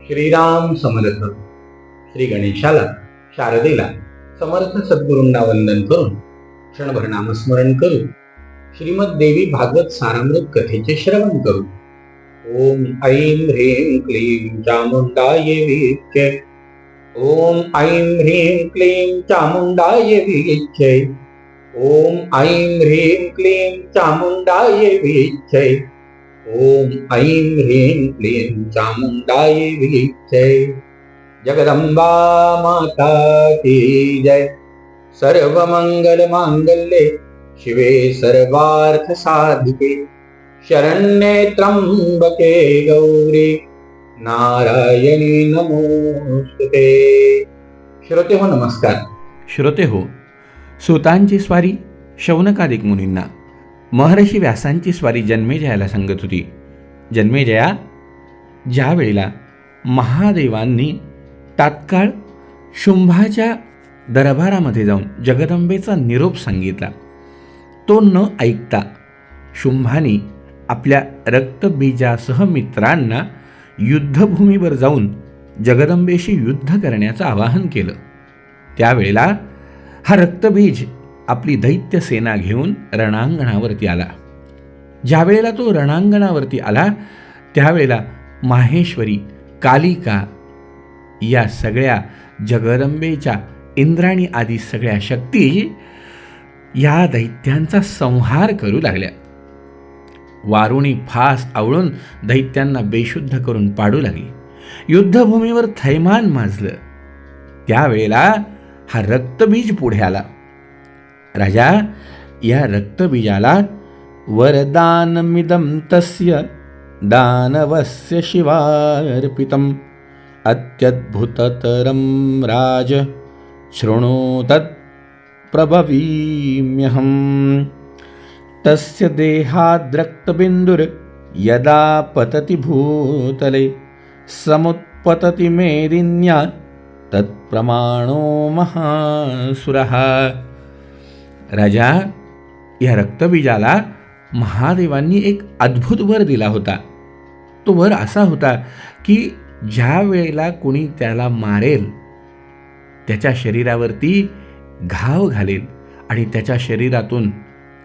श्रीराम समर्थ. श्री गणेशाला, शारदेला, समर्थ सद्गुरूंना वंदन करून क्षणभर नामस्मरण करू. श्रीमद देवी भागवत सारामृत कथेचे श्रवण करू. ओम ऐं ह्रीं क्लीं चामुंडाय विच्चे. ओम ऐं ह्रीं क्लीं चामुंडाय विच्चे. ओम ऐं ह्रीं क्लीं चामुंडाय विच्चे. ओम ऐं ह्रीं क्लीं चामुंडाय विच्चे. जगदंबा माता की जय. सर्वमंगल मांगल्ये शिवे सर्वार्थ साधिके शरण्ये त्र्यंबके गौरी नारायणी नमोस्तुते. श्रोते हो नमस्कार. श्रोते हो, सूतांची स्वारी शौनकादिक मुनींना महर्षी व्यासांची स्वारी जन्मेजयाला सांगत होती. जन्मेजया, ज्या वेळेला महादेवांनी तात्काळ शुंभाच्या दरबारामध्ये जाऊन जगदंबेचा निरोप सांगितला, तो न ऐकता शुंभानी आपल्या रक्तबीजासह मित्रांना युद्धभूमीवर जाऊन जगदंबेशी युद्ध करण्याचं आवाहन केलं. त्यावेळेला हा रक्तबीज आपली दैत्य सेना घेऊन रणांगणावरती आला. ज्या वेळेला तो रणांगणावरती आला त्यावेळेला माहेश्वरी, कालिका या सगळ्या जगदंबेच्या इंद्राणी आदी सगळ्या शक्ती या दैत्यांचा संहार करू लागल्या. वारुणी फास आवळून दैत्यांना बेशुद्ध करून पाडू लागली. युद्धभूमीवर थैमान माजलं. त्यावेळेला हा रक्तबीज पुढे आला. राजा, या रक्तबीजाला वरदानमिदं तस्य दानवस्य शिवार्पितम् अत्यद्भुततरं राज शृणु तत् प्रभवीम्यहं. तस्य देहाद्रक्तबिन्दुर् यदा पतति भूतले समुत्पतति मेदिन्या तत्प्रमाणो महासुरः. राजा, या रक्तबीजाला महादेवांनी एक अद्भुत वर दिला होता. तो वर असा होता की ज्या वेळेला कोणी त्याला मारेल त्याच्या शरीरावरती घाव घालेल आणि त्याच्या शरीरातून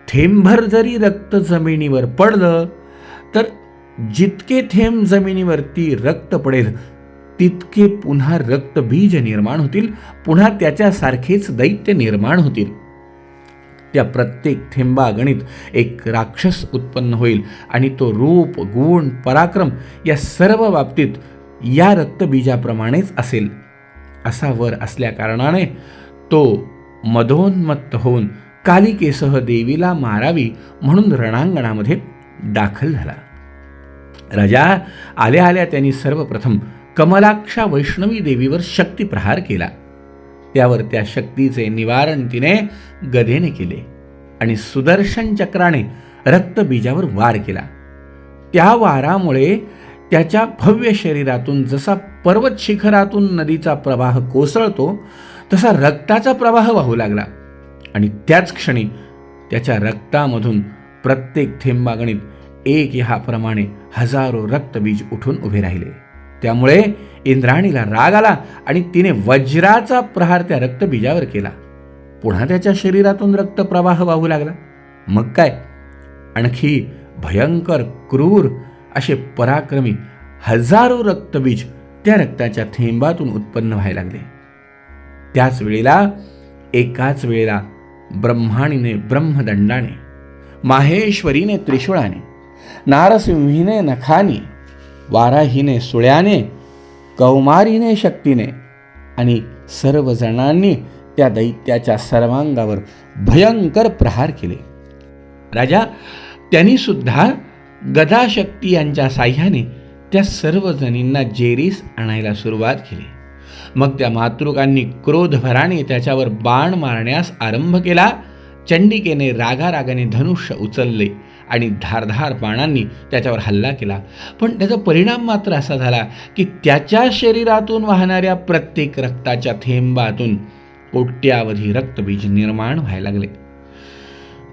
थेंबभर जरी रक्त जमिनीवर पडलं तर जितके थेंब जमिनीवरती रक्त पडेल तितके पुन्हा रक्तबीज निर्माण होतील, पुन्हा त्याच्यासारखेच दैत्य निर्माण होतील. त्या प्रत्येक थेंबागणित एक राक्षस उत्पन्न होईल आणि तो रूप, गुण, पराक्रम या सर्व बाबतीत या रक्तबीजाप्रमाणेच असेल. असा वर असल्याकारणाने तो मदोन्मत्त होऊन कालिकेसह देवीला मारावी म्हणून रणांगणामध्ये दाखल झाला. राजा, आल्या आल्या त्यांनी सर्वप्रथम कमलाक्षा वैष्णवी देवीवर शक्तिप्रहार केला. त्यावर त्या शक्तीचे निवारण तिने गदेने केले आणि सुदर्शन चक्राने रक्तबीजावर वार केला. त्या वारामुळे त्याच्या भव्य शरीरातून जसा पर्वत शिखरातून नदीचा प्रवाह कोसळतो तसा रक्ताचा प्रवाह वाहू लागला आणि त्याच क्षणी त्याच्या रक्तामधून प्रत्येक थेंबागणित एक ह्याप्रमाणे हजारो रक्तबीज उठून उभे राहिले. त्यामुळे इंद्राणीला राग आला आणि तिने वज्राचा प्रहार त्या रक्तबीजावर केला. पुन्हा त्याच्या शरीरातून रक्तप्रवाह वाहू लागला. मग काय, आणखी भयंकर क्रूर असे पराक्रमी हजारो रक्तबीज त्या रक्ताच्या थेंबातून उत्पन्न व्हायला लागले. त्याच वेळेला एकाच वेळेला ब्रह्माणीने ब्रह्मदंडाने, माहेश्वरीने त्रिशूळाने, नारसिंहीने नखाने, वाराहीने सुळ्याने, कौमारीने शक्तीने आणि सर्वजणांनी त्या दैत्याच्या सर्वांगावर भयंकर प्रहार केले. राजा, त्यांनी सुद्धा गदाशक्ती यांच्या साह्याने त्या सर्वजणींना जेरीस आणायला सुरुवात केली. मग त्या मातृकांनी क्रोधभराने त्याच्यावर बाण मारण्यास आरंभ केला. चंडिकेने रागारागाने धनुष्य उचलले आणि धारधार बाणांनी त्याच्यावर हल्ला केला. पण त्याचा परिणाम मात्र असा झाला की त्याच्या शरीरातून वाहणाऱ्या प्रत्येक रक्ताच्या थेंबातून कोट्यावधी रक्तबीज निर्माण व्हायला लागले.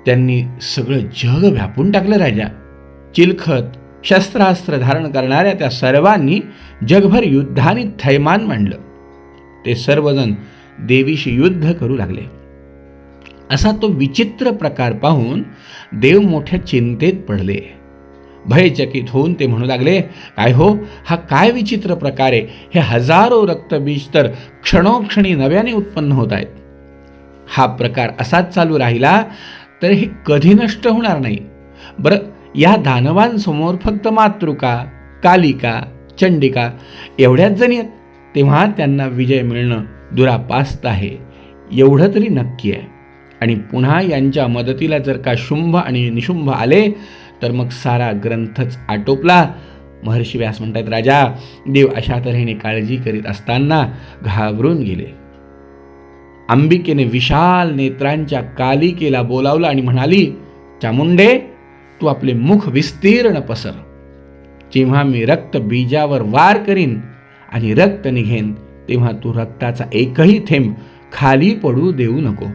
त्यांनी सगळं जग व्यापून टाकलं. राजा, चिलखत, शस्त्रास्त्र धारण करणाऱ्या त्या सर्वांनी जगभर युद्धाने थैमान मांडलं. ते सर्वजण देवीशी युद्ध करू लागले. असा तो विचित्र प्रकार पाहून देव मोठ्या चिंतेत पडले. भयचकित होऊन ते म्हणू लागले, काय हो, हा काय विचित्र प्रकार आहे. हे हजारो रक्तबीज तर क्षणोक्षणी नव्याने उत्पन्न होत आहेत. हा प्रकार असाच चालू राहिला तर हे कधी नष्ट होणार नाही. बरं, या दानवांसमोर फक्त मातृका, कालिका, चंडिका एवढ्याच जणी आहेत, तेव्हा त्यांना विजय मिळणं दुरापास्त आहे एवढं तरी नक्की आहे. आणि पुन्हा यांच्या मदतीला जर का शुंभ आणि निशुंभ आले तर मग सारा ग्रंथच आटोपला. महर्षी व्यास म्हणतात, राजा, देव अशा तऱ्हेने काळजी करीत असताना घाबरून गेले. अंबिकेने विशाल नेत्रांच्या कालिकेला बोलावलं आणि म्हणाली, चामुंडे, तू आपले मुख विस्तीर्ण पसर. जेव्हा मी रक्त बीजावर वार करीन आणि रक्त निघेन तेव्हा तू रक्ताचा एकही थेंब खाली पडू देऊ नको.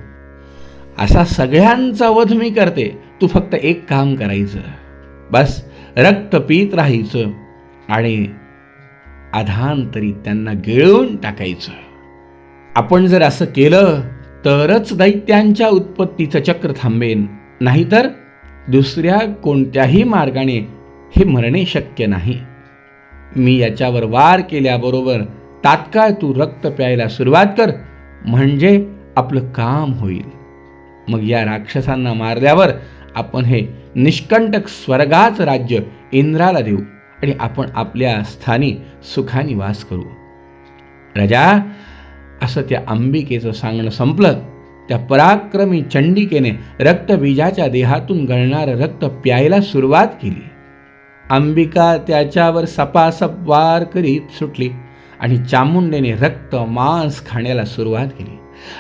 असा सगळ्यांचा वध मी करते. तू फक्त एक काम करायचं, बस रक्त पीत राहायचं आणि अधांतरी त्यांना गिळून टाकायचं. आपण जर असं केलं तरच दैत्यांच्या उत्पत्तीचं चक्र थांबेन, नाहीतर दुसऱ्या कोणत्याही मार्गाने हे मरणे शक्य नाही. मी याच्यावर वार केल्याबरोबर तात्काळ तू रक्त प्यायला सुरुवात कर, म्हणजे आपलं काम होईल. मग या राक्षसांना मारल्यावर आपण हे निष्कंटक स्वर्गाचं राज्य इंद्राला देऊ आणि आपण आपल्या स्थानी सुखाने वास करू. राजा, असं त्या अंबिकेचं सांगणं संपलं. त्या पराक्रमी चंडिकेने रक्तबीजाच्या देहातून गळणारं रक्त प्यायला सुरुवात केली. अंबिका त्याच्यावर सपासप वार करीत सुटली आणि चामुंडेने रक्त मांस खाण्याला सुरुवात केली.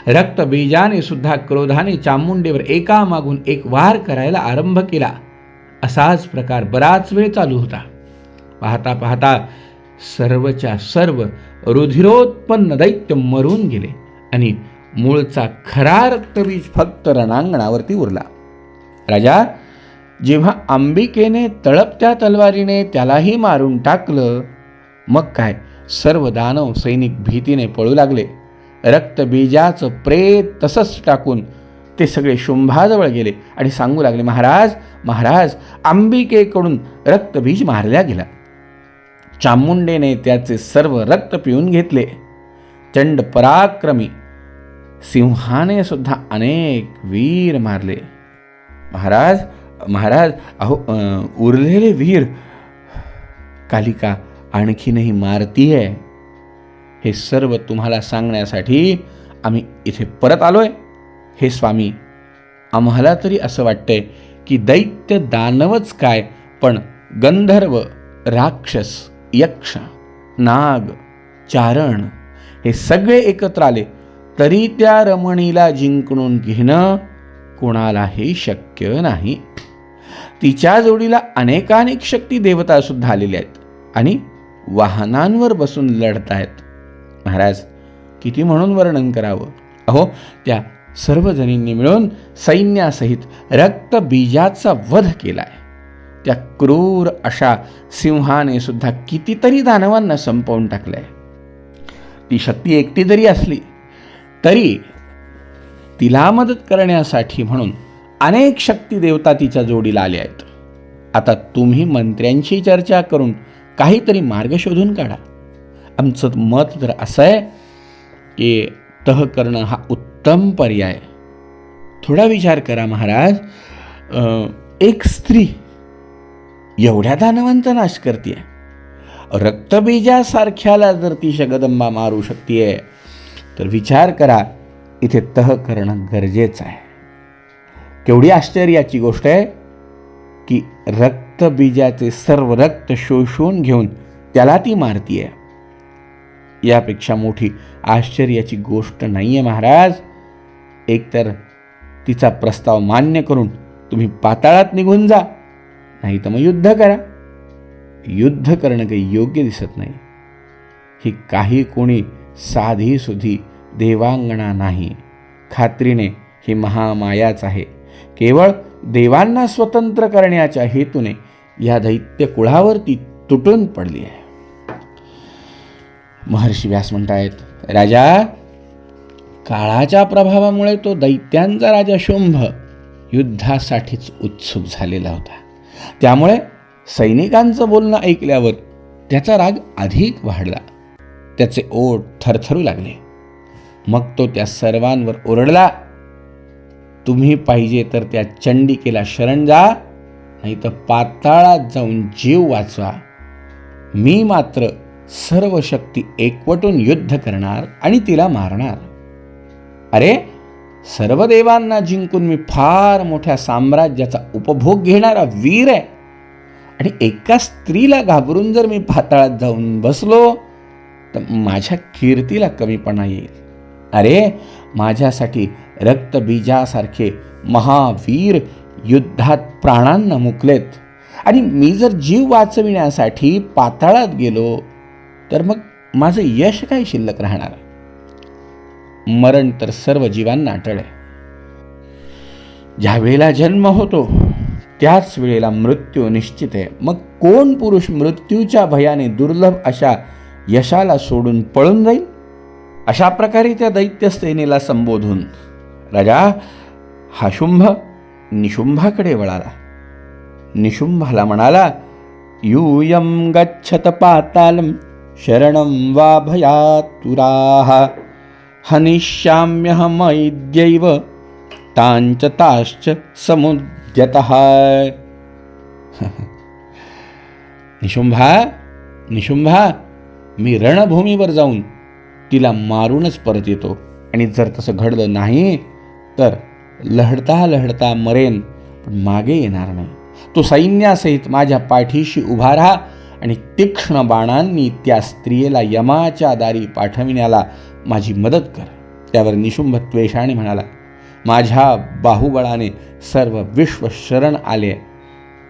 रक्तबीजाने सुद्धा क्रोधाने चामुंडेवर एकामागून एक वार करायला आरंभ केला. असाच प्रकार बराच वेळ चालू होता. पाहता पाहता सर्वच्या सर्व रुधिरोत्पन्न दैत्य मरून गेले आणि मूळचा खरा रक्तबीज फक्त रणांगणावरती उरला. राजा, जेव्हा अंबिकेने तळपत्या तलवारीने त्यालाही मारून टाकलं, मग काय, सर्व दानव सैनिक भीतीने पळू लागले. रक्तबीजाचं प्रेत तसंच टाकून ते सगळे शुंभाजवळ गेले आणि सांगू लागले, महाराज, महाराज, अंबिकेकडून रक्तबीज मारल्या गेला. चामुंडेने त्याचे सर्व रक्त पिऊन घेतले. चंड पराक्रमी सिंहाने सुद्धा अनेक वीर मारले. महाराज, महाराज, अहो, उरलेले वीर कालिका आणखीनही मारतीये. हे सर्व तुम्हाला सांगण्यासाठी आम्ही इथे परत आलोय. हे स्वामी, आम्हाला तरी असं वाटतंय की दैत्य दानवच काय, पण गंधर्व, राक्षस, यक्ष, नाग, चारण हे सगळे एकत्र आले तरी त्या रमणीला जिंकून घेणं कोणालाही शक्य नाही. तिच्या जोडीला अनेकानेक शक्ती देवता सुद्धा आलेल्या आहेत आणि वाहनांवर बसून लढतायत. महाराज, किती म्हणून वर्णन करावं. अहो, त्या सर्वजणींनी मिळून सैन्यासहित रक्तबीजाचा वध केलाय. त्या क्रूर अशा सिंहाने सुद्धा कितीतरी दानवांना संपवून टाकलंय. ती शक्ती एकटी जरी असली तरी तिला मदत करण्यासाठी म्हणून अनेक शक्ती देवता तिच्या जोडीला आल्या आहेत. आता तुम्ही मंत्र्यांशी चर्चा करून काहीतरी मार्ग शोधून काढा. आमचं मत तर असं आहे की तह करणं हा उत्तम पर्याय. थोडा विचार करा महाराज. एक स्त्री एवढ्या दानवांचा नाश करते, रक्तबीजासारख्याला जर ती जगदंबा मारू शकते, तर विचार करा इथे तह करणं गरजेचं आहे. केवढी आश्चर्याची गोष्ट आहे की रक्तबीजाचे सर्व रक्त शोषून घेऊन त्याला ती मारतीये. यापेक्षा मोठी आश्चर्याची गोष्ट नाही आहे महाराज. एकतर तिचा प्रस्ताव मान्य करून तुम्ही पाताळात निघून जा, नाही तर मग युद्ध करा. युद्ध करणं काही योग्य दिसत नाही. ही काही कोणी साधी सुधी देवांगणा नाही. खात्रीने ही महामायाच आहे. केवळ देवांना स्वतंत्र करण्याच्या हेतूने या दैत्य कुळावरती तुटून पडली आहे. महर्षी व्यास म्हणतायत, राजा, काळाच्या प्रभावामुळे तो दैत्यांचा राजा शुंभ युद्धासाठीच उत्सुक झालेला होता. त्यामुळे सैनिकांचं बोलणं ऐकल्यावर त्याचा राग अधिक वाढला. त्याचे ओठ थरथरू लागले. मग तो त्या सर्वांवर ओरडला, तुम्ही पाहिजे तर त्या चंडिकेला शरण जा, नाही तर पाताळात जाऊन जीव वाचवा. मी मात्र सर्व शक्ती एकवटून युद्ध करणार आणि तिला मारणार. अरे, सर्व देवांना जिंकून मी फार मोठ्या साम्राज्याचा उपभोग घेणारा वीर आहे, आणि एका स्त्रीला घाबरून जर मी पाताळात जाऊन बसलो तर माझ्या कीर्तीला कमीपणा येईल. अरे, माझ्यासाठी रक्तबीजासारखे महावीर युद्धात प्राणांना मुकलेत, आणि मी जर जीव वाचविण्यासाठी पाताळात गेलो तर मग माझं यश काय शिल्लक राहणार. मरण तर सर्व जीवांना अटळ आहे. ज्या वेळेला जन्म होतो त्याच वेळेला मृत्यू निश्चित आहे. मग कोण पुरुष मृत्यूच्या भयाने दुर्लभ अशा यशाला सोडून पळून जाईल. अशा प्रकारे त्या दैत्य सेनेला संबोधून राजा हा शुंभ निशुंभाकडे वळाला. निशुंभाला म्हणाला, यूयं गच्छत पातालं शरणं वा भयातुराः हनिष्याम्यहमैद्यैव तांच ताश्च समुद्यतः. निशुंभा, मी रणभूमीवर जाऊन तिला मारूनच परत येतो, आणि जर तसं घडलं नाही तर लढता लढता मरेन, पण मागे येणार नाही. तो सैन्यासहित माझ्या पाठीशी उभा राहा आणि तीक्ष्ण बाणांनी त्या स्त्रियेला यमाच्या दारी पाठविण्याला माझी मदत कर. त्यावर निशुंभ त्वेषाने म्हणाला, माझ्या बाहुबळाने सर्व विश्व शरण आले,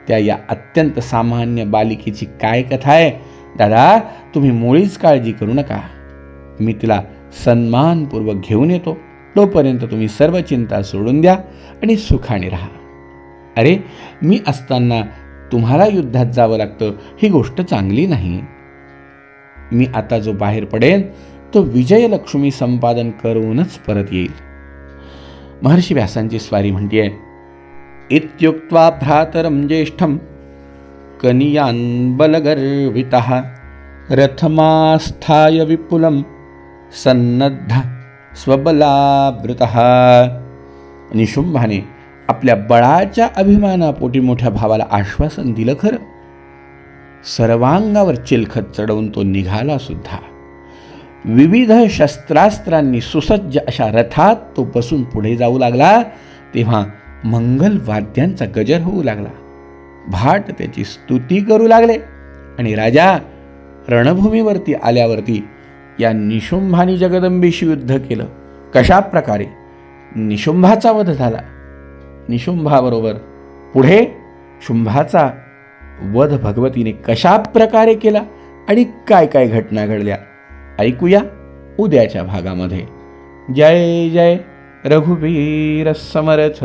त्या या अत्यंत सामान्य बालिकेची काय कथा आहे. दादा, तुम्ही मुळीच काळजी करू नका. मी तिला सन्मानपूर्वक घेऊन येतो. तोपर्यंत तुम्ही सर्व चिंता सोडून द्या आणि सुखाने राहा. अरे, मी असताना तुम्हाला युद्धात जावं लागतं, ही गोष्ट चांगली नाही. मी आता जो बाहेर पडेन तो विजयलक्ष्मी संपादन करूनच परत येईल. महर्षी व्यासांची स्वारी म्हणतीये, इत्युक्त्वा भ्रातरं ज्येष्ठं कनियान् बलगर्वितः रथमास्थाय विपुलं सन्नद्ध स्वबलावृतः. निशुंभाने आपल्या बळाच्या अभिमानापोटी मोठ्या भावाला आश्वासन दिलं खरं. सर्वांगावर चिलखत चढवून तो निघाला सुद्धा. विविध शस्त्रास्त्रांनी सुसज्ज अशा रथात तो बसून पुढे जाऊ लागला. तेव्हा मंगल वाद्यांचा गजर होऊ लागला. भाट त्याची स्तुती करू लागले, आणि राजा रणभूमीवरती आल्यावरती या निशुंभानी जगदंबेशी युद्ध केलं. कशा प्रकारे निशुंभाचा वध झाला, निशुंभाबरोबर पुढे शुंभाचा वध भगवतीने कशा प्रकारे केला, आणि काय काय घटना घडल्या ऐकूया उद्याच्या भागामध्ये. जय जय रघुवीर समर्थ.